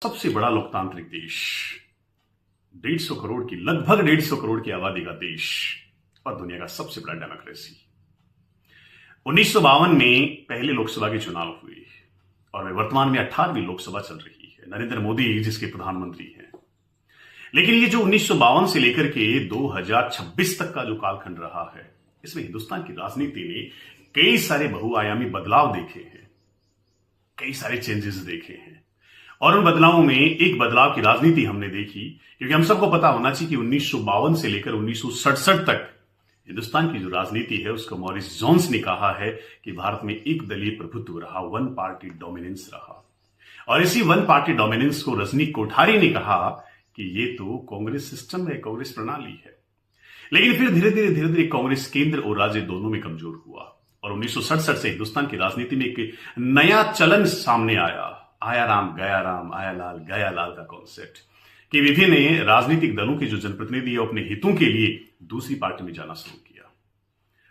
सबसे बड़ा लोकतांत्रिक देश, 150 करोड़ की, लगभग 150 करोड़ की आबादी का देश और दुनिया का सबसे बड़ा डेमोक्रेसी। 1952 में पहले लोकसभा के चुनाव हुए और वर्तमान में 18वीं लोकसभा चल रही है। नरेंद्र मोदी जिसके प्रधानमंत्री हैं। लेकिन ये जो 1952 से लेकर के 2026 तक का जो कालखंड रहा है, इसमें हिंदुस्तान की राजनीति ने कई सारे बहुआयामी बदलाव देखे हैं, कई सारे चेंजेस देखे हैं। और उन बदलावों में एक बदलाव की राजनीति हमने देखी, क्योंकि हम सबको पता होना चाहिए कि 1952 से लेकर 1967 तक हिंदुस्तान की जो राजनीति है उसको मॉरिस जोन्स ने कहा है कि भारत में एक दलीय प्रभुत्व रहा, वन पार्टी डोमिनेंस रहा। और इसी वन पार्टी डोमिनेंस को रजनी कोठारी ने कहा कि ये तो कांग्रेस सिस्टम है, कांग्रेस प्रणाली है। लेकिन फिर धीरे धीरे कांग्रेस केंद्र और राज्य दोनों में कमजोर हुआ और 1967 से हिंदुस्तान की राजनीति में एक नया चलन सामने आया राम गया राम, आया लाल गया लाल का कॉन्सेप्ट कि विभिन्न राजनीतिक दलों के जो जनप्रतिनिधि अपने हितों के लिए दूसरी पार्टी में जाना शुरू किया।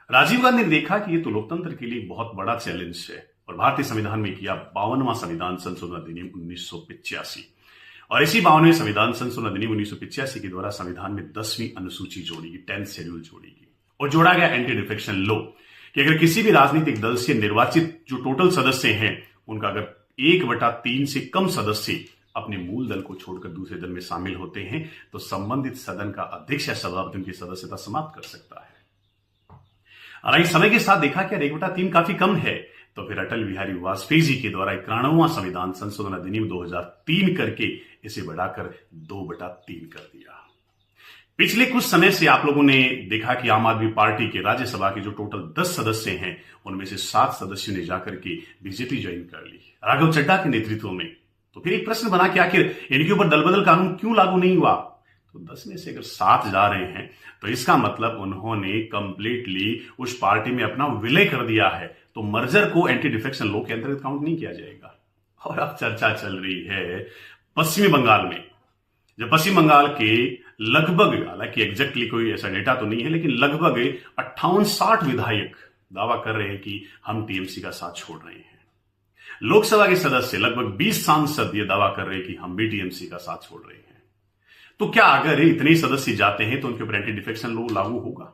राजीव गांधी ने देखा कि ये तो लोकतंत्र के लिए बहुत बड़ा चैलेंज है और भारतीय संविधान में किया 52वां संविधान संशोधन अधिनियम 1985। और इसी 52वें संविधान संशोधन अधिनियम 1985 के द्वारा संविधान में 10वीं अनुसूची जोड़ी, 10th शेड्यूल जोड़ी और जोड़ा गया एंटी डिफेक्शन लॉ कि अगर किसी भी राजनीतिक दल से निर्वाचित जो टोटल सदस्य हैं उनका अगर 1/3 से कम सदस्य अपने मूल दल को छोड़कर दूसरे दल में शामिल होते हैं तो संबंधित सदन का अध्यक्ष या सभापति उनकी सदस्यता समाप्त कर सकता है। हालांकि समय के साथ देखा कि 1/3 काफी कम है, तो फिर अटल बिहारी वाजपेयी जी के द्वारा 91वां संविधान संशोधन अधिनियम 2003 करके इसे बढ़ाकर 2/3 कर दिया। पिछले कुछ समय से आप लोगों ने देखा कि आम आदमी पार्टी के राज्यसभा के जो टोटल 10 सदस्य हैं उनमें से 7 सदस्यों ने जाकर के बीजेपी ज्वाइन कर ली राघव चड्ढा के नेतृत्व में। तो फिर एक प्रश्न बना कि आखिर इनके ऊपर दल बदल कानून क्यों लागू नहीं हुआ। तो 10 में से अगर 7 जा रहे हैं तो इसका मतलब उन्होंने कंप्लीटली उस पार्टी में अपना विलय कर दिया है, तो मर्जर को एंटी डिफेक्शन लॉ के अंतर्गत काउंट नहीं किया जाएगा। और अब चर्चा चल रही है पश्चिमी बंगाल में, जब पश्चिम बंगाल के लगभग, हालांकि एग्जैक्टली कोई ऐसा डेटा तो नहीं है, लेकिन लगभग 58-60 विधायक दावा कर रहे हैं कि हम टीएमसी का साथ छोड़ रहे हैं। लोकसभा के सदस्य लगभग 20 सांसद ये दावा कर रहे हैं कि हम भी टीएमसी का साथ छोड़ रहे हैं। तो क्या अगर इतने सदस्य जाते हैं तो उनके ऊपर एंटी डिफेक्शन लॉ लागू होगा?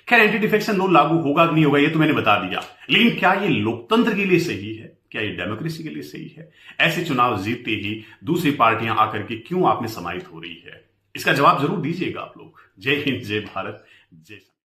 खैर, एंटी डिफेक्शन लॉ लागू होगा कि नहीं होगा ये तो मैंने बता दिया, लेकिन क्या ये लोकतंत्र के लिए सही है? क्या ये डेमोक्रेसी के लिए सही है? ऐसे चुनाव जीतते ही दूसरी पार्टियां आकर के क्यों आप में समाहित हो रही है? इसका जवाब जरूर दीजिएगा आप लोग। जय हिंद, जय भारत, जय